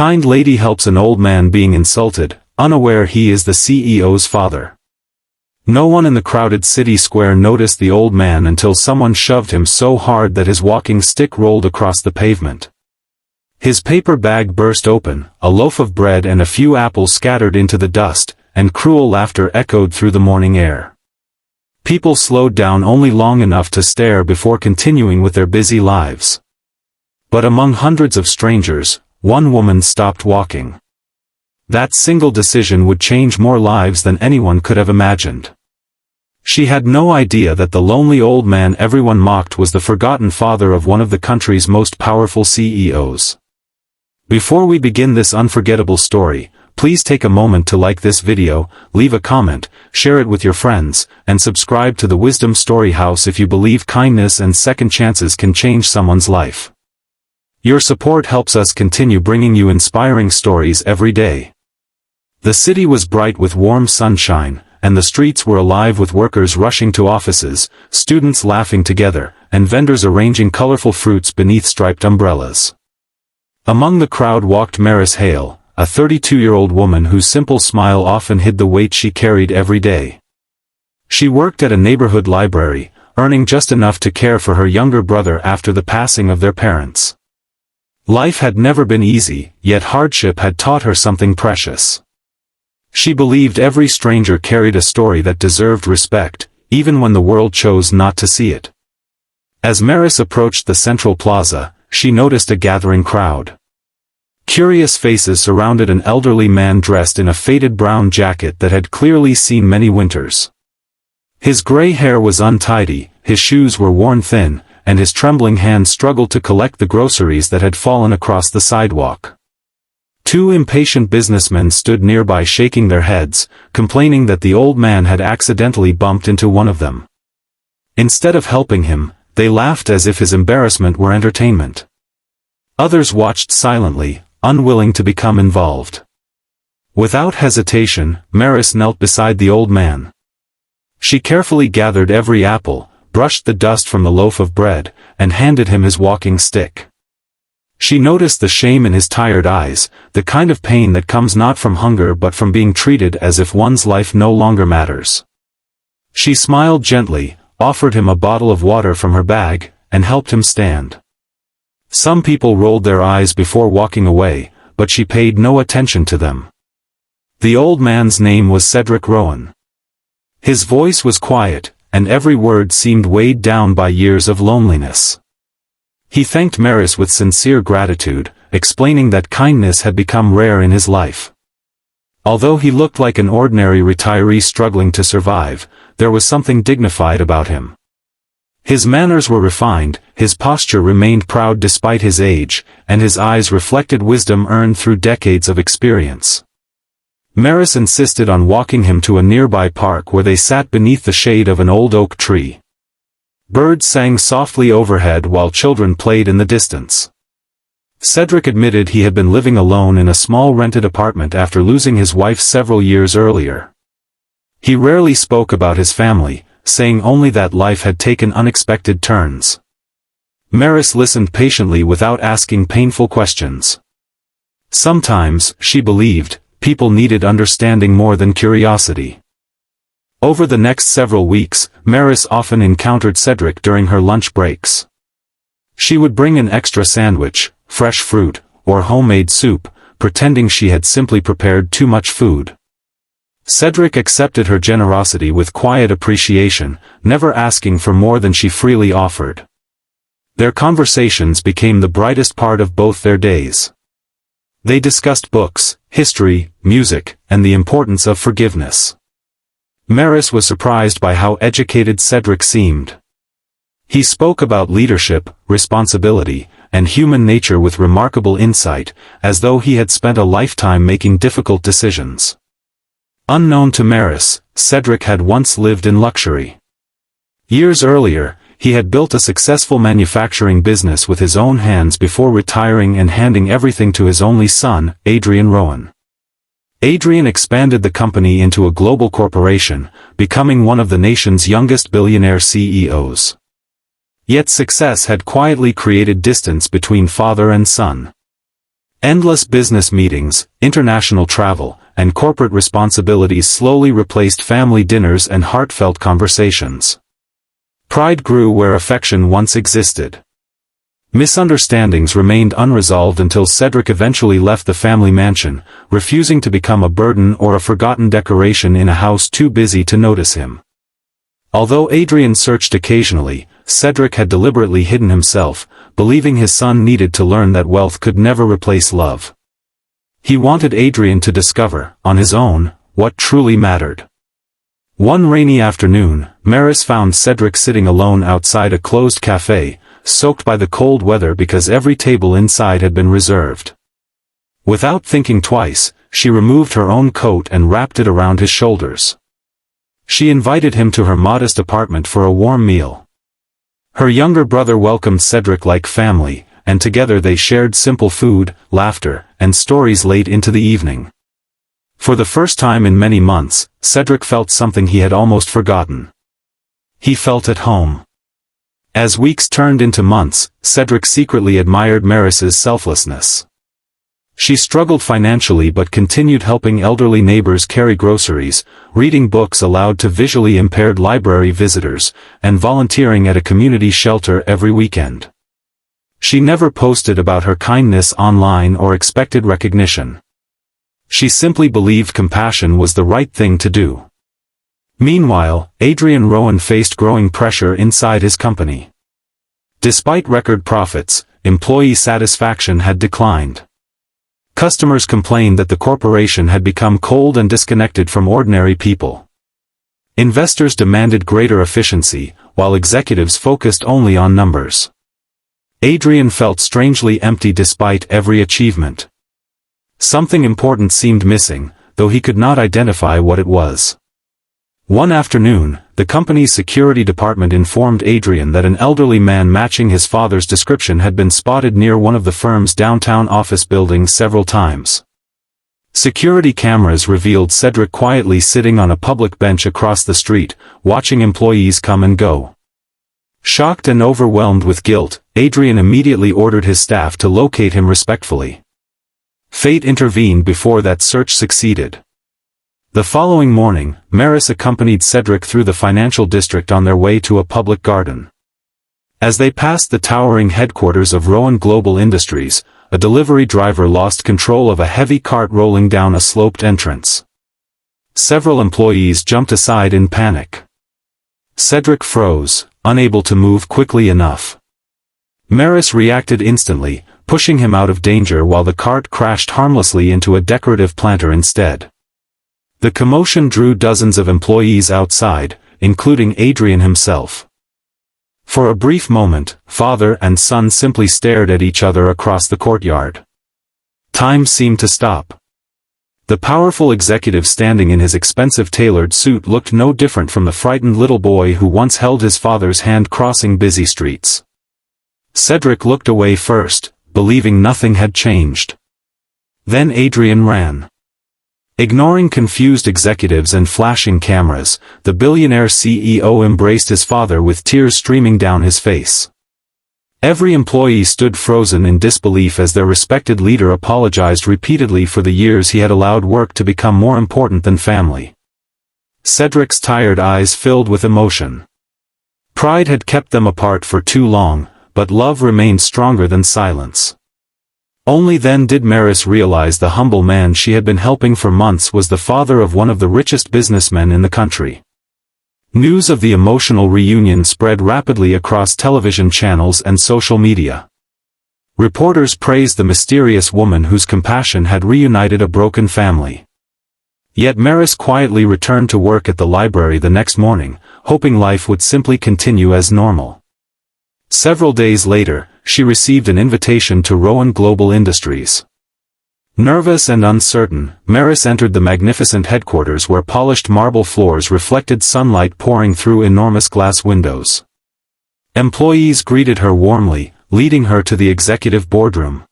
kind lady helps an old man being insulted, unaware he is the CEO's father. No one in the crowded city square noticed the old man until someone shoved him so hard that his walking stick rolled across the pavement. His paper bag burst open, a loaf of bread and a few apples scattered into the dust, and cruel laughter echoed through the morning air. People slowed down only long enough to stare before continuing with their busy lives. But among hundreds of strangers, one woman stopped walking. That single decision would change more lives than anyone could have imagined. She had no idea that the lonely old man everyone mocked was the forgotten father of one of the country's most powerful CEOs. Before we begin this unforgettable story, please take a moment to like this video, leave a comment, share it with your friends, and subscribe to the Wisdom Story House if you believe kindness and second chances can change someone's life. Your support helps us continue bringing you inspiring stories every day. The city was bright with warm sunshine, and the streets were alive with workers rushing to offices, students laughing together, and vendors arranging colorful fruits beneath striped umbrellas. Among the crowd walked Maris Hale, a 32-year-old woman whose simple smile often hid the weight she carried every day. She worked at a neighborhood library, earning just enough to care for her younger brother after the passing of their parents. Life had never been easy, yet hardship had taught her something precious. She believed every stranger carried a story that deserved respect, even when the world chose not to see it. As Maris approached the central plaza, she noticed a gathering crowd. Curious faces surrounded an elderly man dressed in a faded brown jacket that had clearly seen many winters. His gray hair was untidy, his shoes were worn thin, and his trembling hands struggled to collect the groceries that had fallen across the sidewalk. Two impatient businessmen stood nearby shaking their heads, complaining that the old man had accidentally bumped into one of them. Instead of helping him, they laughed as if his embarrassment were entertainment. Others watched silently, unwilling to become involved. Without hesitation, Maris knelt beside the old man. She carefully gathered every apple, brushed the dust from the loaf of bread, and handed him his walking stick. She noticed the shame in his tired eyes, the kind of pain that comes not from hunger but from being treated as if one's life no longer matters. She smiled gently, offered him a bottle of water from her bag, and helped him stand. Some people rolled their eyes before walking away, but she paid no attention to them. The old man's name was Cedric Rowan. His voice was quiet, and every word seemed weighed down by years of loneliness. He thanked Maris with sincere gratitude, explaining that kindness had become rare in his life. Although he looked like an ordinary retiree struggling to survive, there was something dignified about him. His manners were refined, his posture remained proud despite his age, and his eyes reflected wisdom earned through decades of experience. Maris insisted on walking him to a nearby park where they sat beneath the shade of an old oak tree. Birds sang softly overhead while children played in the distance. Cedric admitted he had been living alone in a small rented apartment after losing his wife several years earlier. He rarely spoke about his family, saying only that life had taken unexpected turns. Maris listened patiently without asking painful questions. Sometimes, she believed, people needed understanding more than curiosity. Over the next several weeks, Maris often encountered Cedric during her lunch breaks. She would bring an extra sandwich, fresh fruit, or homemade soup, pretending she had simply prepared too much food. Cedric accepted her generosity with quiet appreciation, never asking for more than she freely offered. Their conversations became the brightest part of both their days. They discussed books, history, music, and the importance of forgiveness. Maris was surprised by how educated Cedric seemed. He spoke about leadership, responsibility, and human nature with remarkable insight, as though he had spent a lifetime making difficult decisions. Unknown to Maris, Cedric had once lived in luxury. Years earlier, he had built a successful manufacturing business with his own hands before retiring and handing everything to his only son, Adrian Rowan. Adrian expanded the company into a global corporation, becoming one of the nation's youngest billionaire CEOs. Yet success had quietly created distance between father and son. Endless business meetings, international travel, and corporate responsibilities slowly replaced family dinners and heartfelt conversations. Pride grew where affection once existed. Misunderstandings remained unresolved until Cedric eventually left the family mansion, refusing to become a burden or a forgotten decoration in a house too busy to notice him. Although Adrian searched occasionally, Cedric had deliberately hidden himself, believing his son needed to learn that wealth could never replace love. He wanted Adrian to discover, on his own, what truly mattered. One rainy afternoon, Maris found Cedric sitting alone outside a closed cafe, soaked by the cold weather because every table inside had been reserved. Without thinking twice, she removed her own coat and wrapped it around his shoulders. She invited him to her modest apartment for a warm meal. Her younger brother welcomed Cedric like family, and together they shared simple food, laughter, and stories late into the evening. For the first time in many months, Cedric felt something he had almost forgotten. He felt at home. As weeks turned into months, Cedric secretly admired Maris's selflessness. She struggled financially but continued helping elderly neighbors carry groceries, reading books aloud to visually impaired library visitors, and volunteering at a community shelter every weekend. She never posted about her kindness online or expected recognition. She simply believed compassion was the right thing to do. Meanwhile, Adrian Rowan faced growing pressure inside his company. Despite record profits, employee satisfaction had declined. Customers complained that the corporation had become cold and disconnected from ordinary people. Investors demanded greater efficiency, while executives focused only on numbers. Adrian felt strangely empty despite every achievement. Something important seemed missing, though he could not identify what it was. One afternoon, the company's security department informed Adrian that an elderly man matching his father's description had been spotted near one of the firm's downtown office buildings several times. Security cameras revealed Cedric quietly sitting on a public bench across the street, watching employees come and go. Shocked and overwhelmed with guilt, Adrian immediately ordered his staff to locate him respectfully. Fate intervened before that search succeeded. The following morning, Maris accompanied Cedric through the financial district on their way to a public garden. As they passed the towering headquarters of Rowan Global Industries, a delivery driver lost control of a heavy cart rolling down a sloped entrance. Several employees jumped aside in panic. Cedric froze, unable to move quickly enough. Maris reacted instantly, pushing him out of danger while the cart crashed harmlessly into a decorative planter instead. The commotion drew dozens of employees outside, including Adrian himself. For a brief moment, father and son simply stared at each other across the courtyard. Time seemed to stop. The powerful executive standing in his expensive tailored suit looked no different from the frightened little boy who once held his father's hand crossing busy streets. Cedric looked away first, believing nothing had changed. Then Adrian ran. Ignoring confused executives and flashing cameras, the billionaire CEO embraced his father with tears streaming down his face. Every employee stood frozen in disbelief as their respected leader apologized repeatedly for the years he had allowed work to become more important than family. Cedric's tired eyes filled with emotion. Pride had kept them apart for too long, but love remained stronger than silence. Only then did Maris realize the humble man she had been helping for months was the father of one of the richest businessmen in the country. News of the emotional reunion spread rapidly across television channels and social media. Reporters praised the mysterious woman whose compassion had reunited a broken family. Yet Maris quietly returned to work at the library the next morning, hoping life would simply continue as normal. Several days later, she received an invitation to Rowan Global Industries. Nervous and uncertain, Maris entered the magnificent headquarters where polished marble floors reflected sunlight pouring through enormous glass windows. Employees greeted her warmly, leading her to the executive boardroom.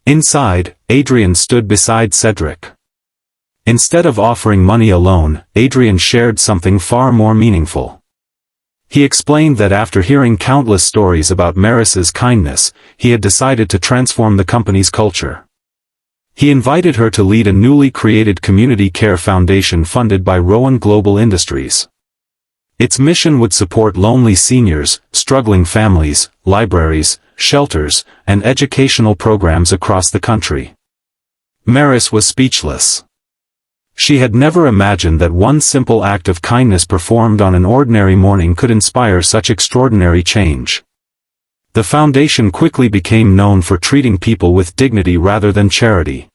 Inside, Adrian stood beside Cedric. Instead of offering money alone, Adrian shared something far more meaningful. He explained that after hearing countless stories about Maris's kindness, he had decided to transform the company's culture. He invited her to lead a newly created community care foundation funded by Rowan Global Industries. Its mission would support lonely seniors, struggling families, libraries, shelters, and educational programs across the country. Maris was speechless. She had never imagined that one simple act of kindness performed on an ordinary morning could inspire such extraordinary change. The foundation quickly became known for treating people with dignity rather than charity.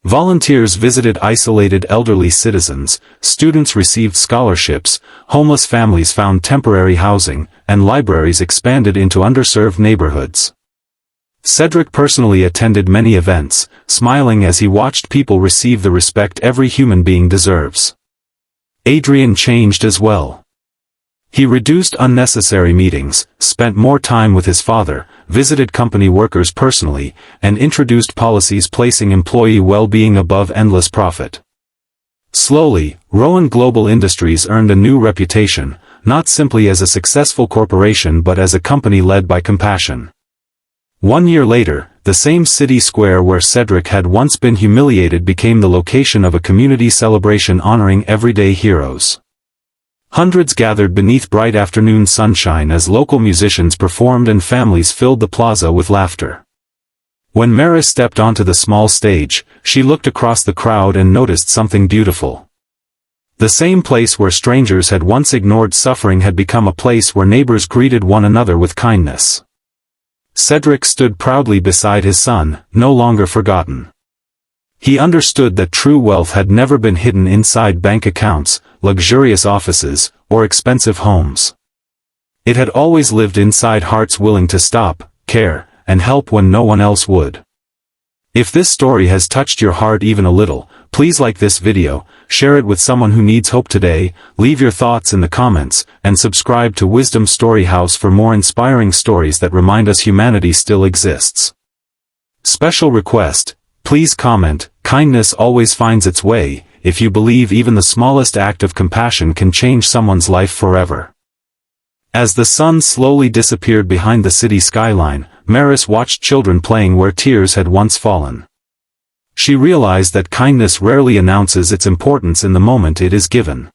Volunteers visited isolated elderly citizens, students received scholarships, homeless families found temporary housing, and libraries expanded into underserved neighborhoods. Cedric personally attended many events, smiling as he watched people receive the respect every human being deserves. Adrian changed as well. He reduced unnecessary meetings, spent more time with his father, visited company workers personally, and introduced policies placing employee well-being above endless profit. Slowly, Rowan Global Industries earned a new reputation, not simply as a successful corporation but as a company led by compassion. 1 year later, the same city square where Cedric had once been humiliated became the location of a community celebration honoring everyday heroes. Hundreds gathered beneath bright afternoon sunshine as local musicians performed and families filled the plaza with laughter. When Maris stepped onto the small stage, she looked across the crowd and noticed something beautiful. The same place where strangers had once ignored suffering had become a place where neighbors greeted one another with kindness. Cedric stood proudly beside his son, no longer forgotten. He understood that true wealth had never been hidden inside bank accounts, luxurious offices, or expensive homes. It had always lived inside hearts willing to stop, care, and help when no one else would. If this story has touched your heart even a little, please like this video, share it with someone who needs hope today, leave your thoughts in the comments, and subscribe to Wisdom Story House for more inspiring stories that remind us humanity still exists. Special request, please comment, kindness always finds its way, if you believe even the smallest act of compassion can change someone's life forever. As the sun slowly disappeared behind the city skyline, Maris watched children playing where tears had once fallen. She realized that kindness rarely announces its importance in the moment it is given.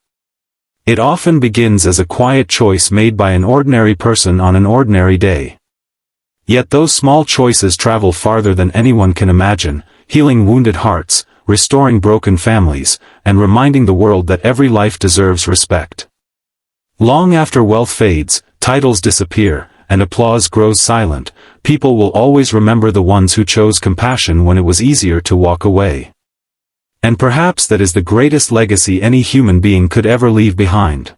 It often begins as a quiet choice made by an ordinary person on an ordinary day. Yet those small choices travel farther than anyone can imagine, healing wounded hearts, restoring broken families, and reminding the world that every life deserves respect. Long after wealth fades, titles disappear, and applause grows silent, people will always remember the ones who chose compassion when it was easier to walk away. And perhaps that is the greatest legacy any human being could ever leave behind.